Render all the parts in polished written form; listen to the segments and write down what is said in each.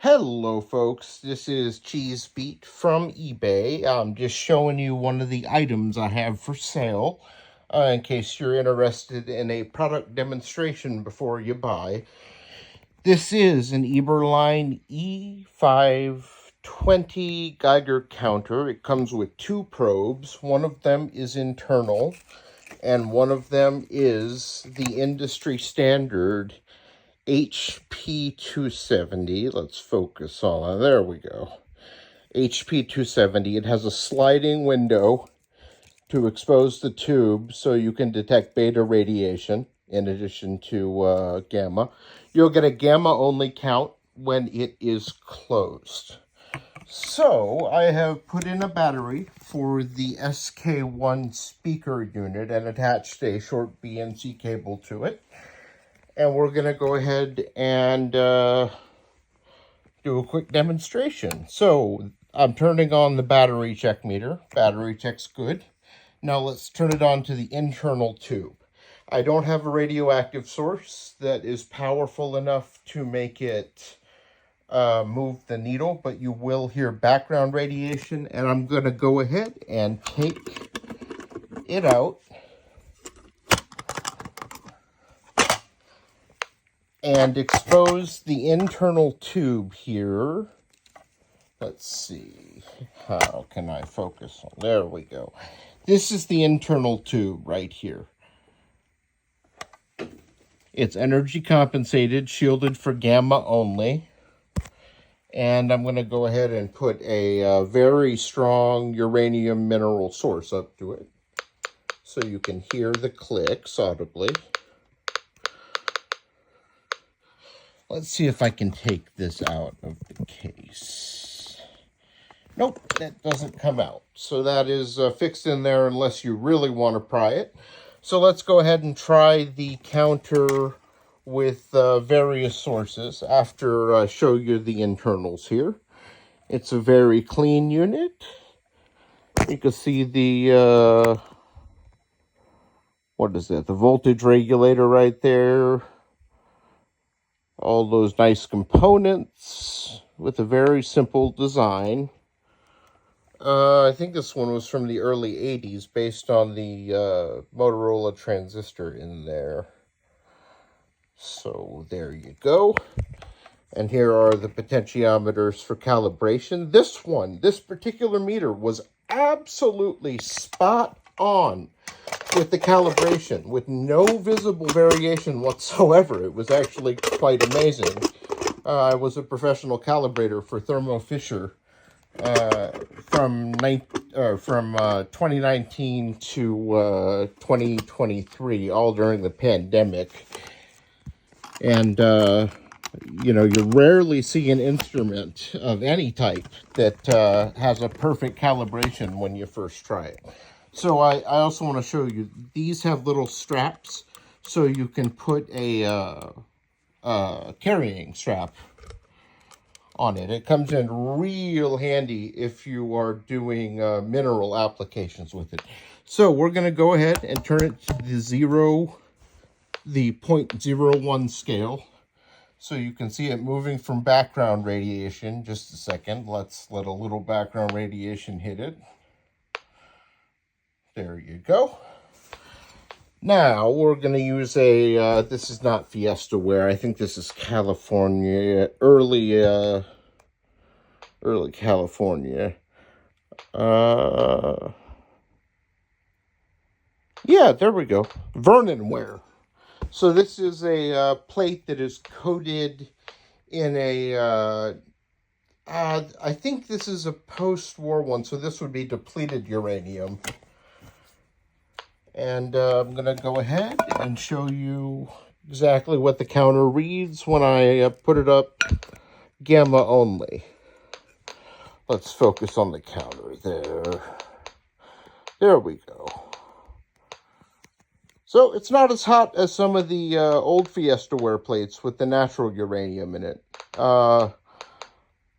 Hello folks, this is Cheese Beat from eBay. I'm just showing you one of the items I have for sale in case you're interested in a product demonstration before you buy. This is an Eberline E520 Geiger counter. It comes with two probes. One of them is internal and one of them is the industry standard HP-270. Let's focus on it. There we go. HP-270. It has a sliding window to expose the tube so you can detect beta radiation in addition to gamma. You'll get a gamma-only count when it is closed. So I have put in a battery for the SK1 speaker unit and attached a short BNC cable to it. And we're going to go ahead and do a quick demonstration. So I'm turning on the battery check meter. Battery check's good. Now let's turn it on to the internal tube. I don't have a radioactive source that is powerful enough to make it move the needle, but you will hear background radiation. And I'm going to go ahead and take it out and expose the internal tube here. Let's see, how can I focus on? There we go. This is the internal tube right here. It's energy compensated, shielded for gamma only. And I'm going to go ahead and put a very strong uranium mineral source up to it so you can hear the clicks audibly. Let's see if I can take this out of the case. Nope, that doesn't come out. So that is fixed in there unless you really want to pry it. So let's go ahead and try the counter with various sources after I show you the internals here. It's a very clean unit. You can see the, what is that? The voltage regulator right there. All those nice components with a very simple design. I think this one was from the early 80s based on the Motorola transistor in there. So there you go. And here are the potentiometers for calibration. This particular meter was absolutely spot on with the calibration, with no visible variation whatsoever. It was actually quite amazing. I was a professional calibrator for Thermo Fisher from 2019 to 2023, all during the pandemic. And you know, you rarely see an instrument of any type that has a perfect calibration when you first try it. So I also want to show you, these have little straps so you can put a carrying strap on it. It comes in real handy if you are doing mineral applications with it. So we're going to go ahead and turn it to the 0.01 scale. So you can see it moving from background radiation. Just a second. Let's let a little background radiation hit it. There you go. Now we're going to use a, this is not Fiesta ware. I think this is California, early California. Yeah, there we go. Vernon ware. So this is a plate that is coated in a, I think this is a post-war one, so this would be depleted uranium. And I'm going to go ahead and show you exactly what the counter reads when I put it up gamma only. Let's focus on the counter there. There we go. So it's not as hot as some of the old Fiesta ware plates with the natural uranium in it.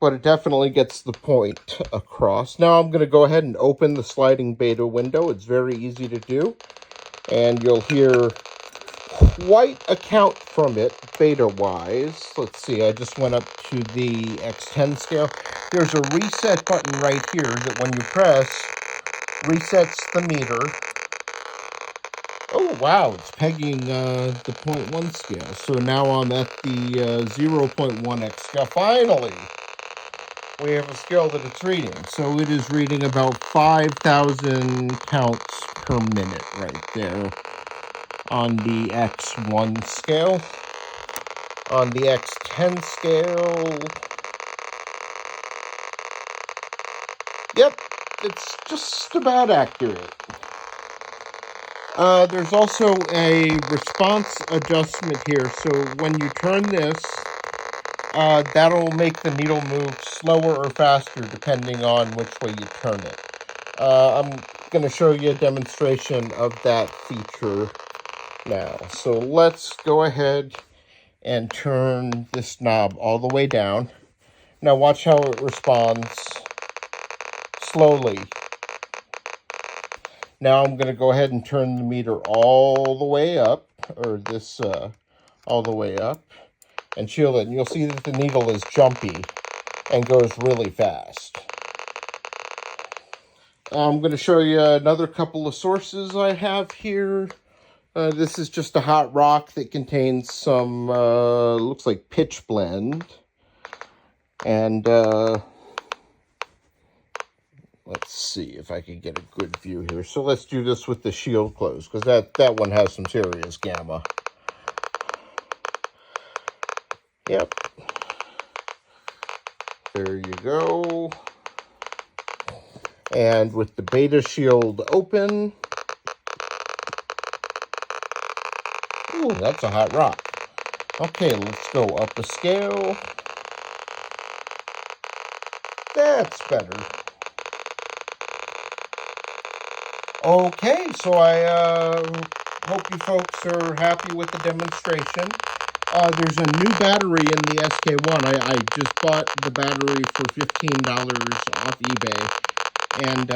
But it definitely gets the point across. Now I'm going to go ahead and open the sliding beta window. It's very easy to do. And you'll hear quite account from it beta-wise. Let's see, I just went up to the X10 scale. There's a reset button right here that when you press, resets the meter. Oh, wow, it's pegging the 0.1 scale. So now I'm at the 0.1x scale. Finally, we have a scale that it's reading. So it is reading about 5,000 counts per minute right there on the X1 scale. On the X10 scale, yep, it's just about accurate. There's also a response adjustment here, so when you turn this, that'll make the needle move slower or faster depending on which way you turn it. I'm going to show you a demonstration of that feature now. So let's go ahead and turn this knob all the way down. Now watch how it responds slowly. Now I'm going to go ahead and turn the meter all the way up, or this all the way up, and shield it. And you'll see that the needle is jumpy and goes really fast. I'm going to show you another couple of sources I have here. This is just a hot rock that contains some, looks like pitch blend. And let's see if I can get a good view here. So let's do this with the shield closed, because that one has some serious gamma. Yep. There you go. And with the beta shield open. Ooh, that's a hot rock. Okay, let's go up a scale. That's better. Okay, so I hope you folks are happy with the demonstration. There's a new battery in the SK1. I just bought the battery for $15 off eBay. And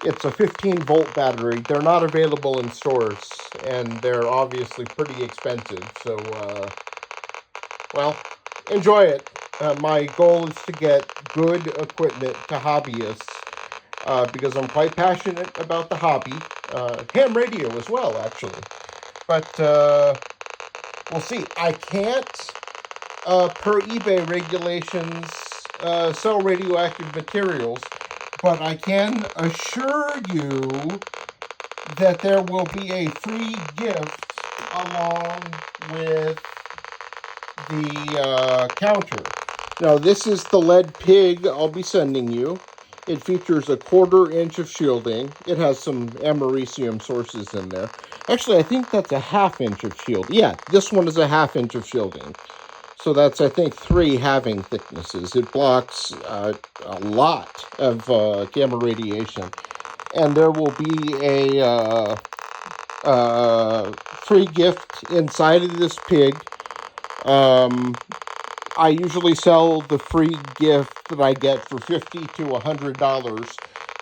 it's a 15-volt battery. They're not available in stores, and they're obviously pretty expensive. So, well, enjoy it. My goal is to get good equipment to hobbyists, because I'm quite passionate about the hobby. Ham radio as well, actually. But we'll see. I can't, per eBay regulations, sell radioactive materials, but I can assure you that there will be a free gift along with the counter. Now, this is the lead pig I'll be sending you. It features a 1/4 inch of shielding. It has some americium sources in there. Actually, I think that's a 1/2 inch of shield. Yeah, this one is a 1/2 inch of shielding. So that's, I think, 3 halving thicknesses. It blocks a lot of gamma radiation. And there will be a free gift inside of this pig. I usually sell the free gift that I get for $50 to $100,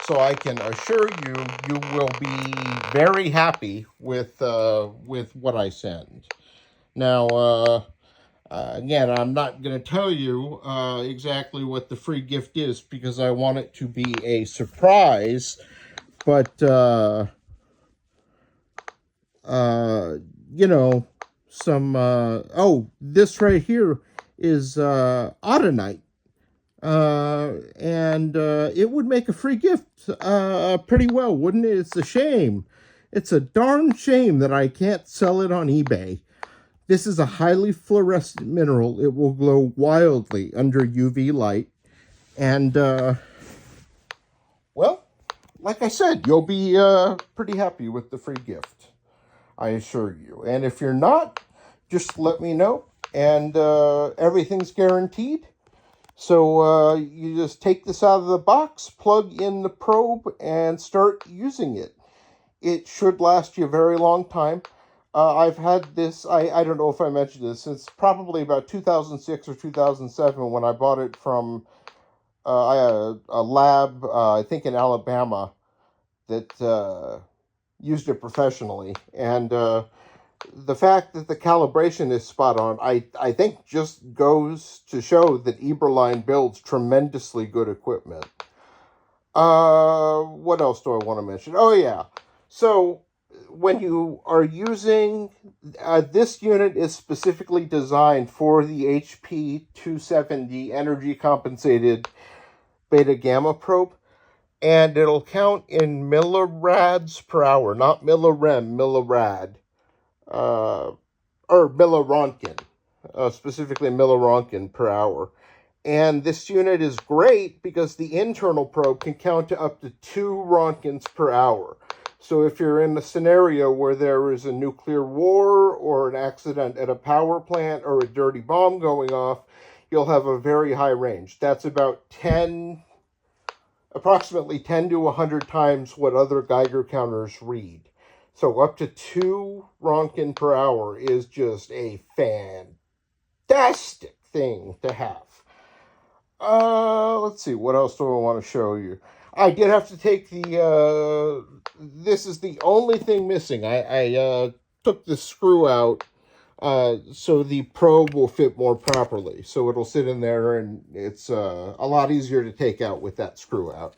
so I can assure you, you will be very happy with what I send. Now, again, I'm not going to tell you exactly what the free gift is because I want it to be a surprise, but you know, some oh, this right here is Autonite, and it would make a free gift pretty well, wouldn't it? It's a shame. It's a darn shame that I can't sell it on eBay. This is a highly fluorescent mineral. It will glow wildly under UV light. And, well, like I said, you'll be pretty happy with the free gift, I assure you. And if you're not, just let me know. And everything's guaranteed. So you just take this out of the box, plug in the probe, and start using it. It should last you a very long time. I've had this, I don't know if I mentioned this, it's probably about 2006 or 2007 when I bought it from a lab, I think in Alabama, that used it professionally. And the fact that the calibration is spot on, I think just goes to show that Eberline builds tremendously good equipment. What else do I want to mention? Oh, yeah. So when you are using, this unit is specifically designed for the HP-270 energy compensated beta gamma probe, and it'll count in millirads per hour, not millirem, millirad, or millirontgen, specifically millirontgen per hour. And this unit is great because the internal probe can count to up to 2 rontgens per hour. So if you're in a scenario where there is a nuclear war or an accident at a power plant or a dirty bomb going off, you'll have a very high range. That's about approximately 10 to 100 times what other Geiger counters read. So up to 2 rontgen per hour is just a fantastic thing to have. Let's see, what else do I want to show you? I did have to take the, this is the only thing missing. I took the screw out, so the probe will fit more properly. So it'll sit in there, and it's a lot easier to take out with that screw out.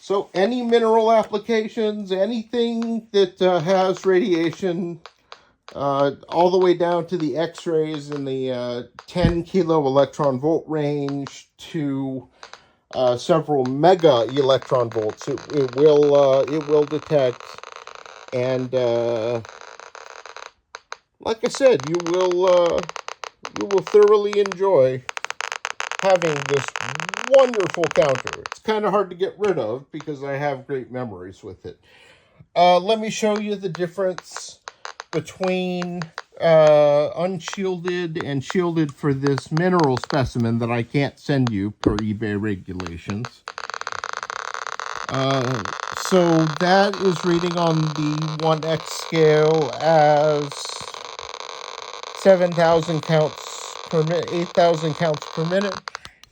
So any mineral applications, anything that has radiation, all the way down to the X-rays in the 10 kilo electron volt range to several mega electron volts, it will detect, and like I said, you will thoroughly enjoy having this wonderful counter. It's kind of hard to get rid of because I have great memories with it. Let me show you the difference between unshielded and shielded for this mineral specimen that I can't send you per eBay regulations. So that is reading on the 1x scale as 7,000 counts per minute, 8,000 counts per minute.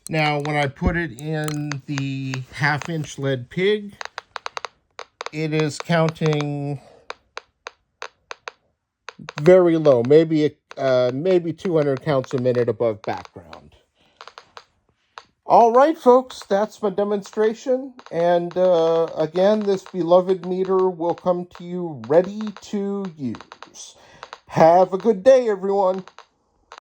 Now, when I put it in the 1/2-inch lead pig, it is counting very low, maybe 200 counts a minute above background. All right, folks, that's my demonstration. And again, this beloved meter will come to you ready to use. Have a good day, everyone.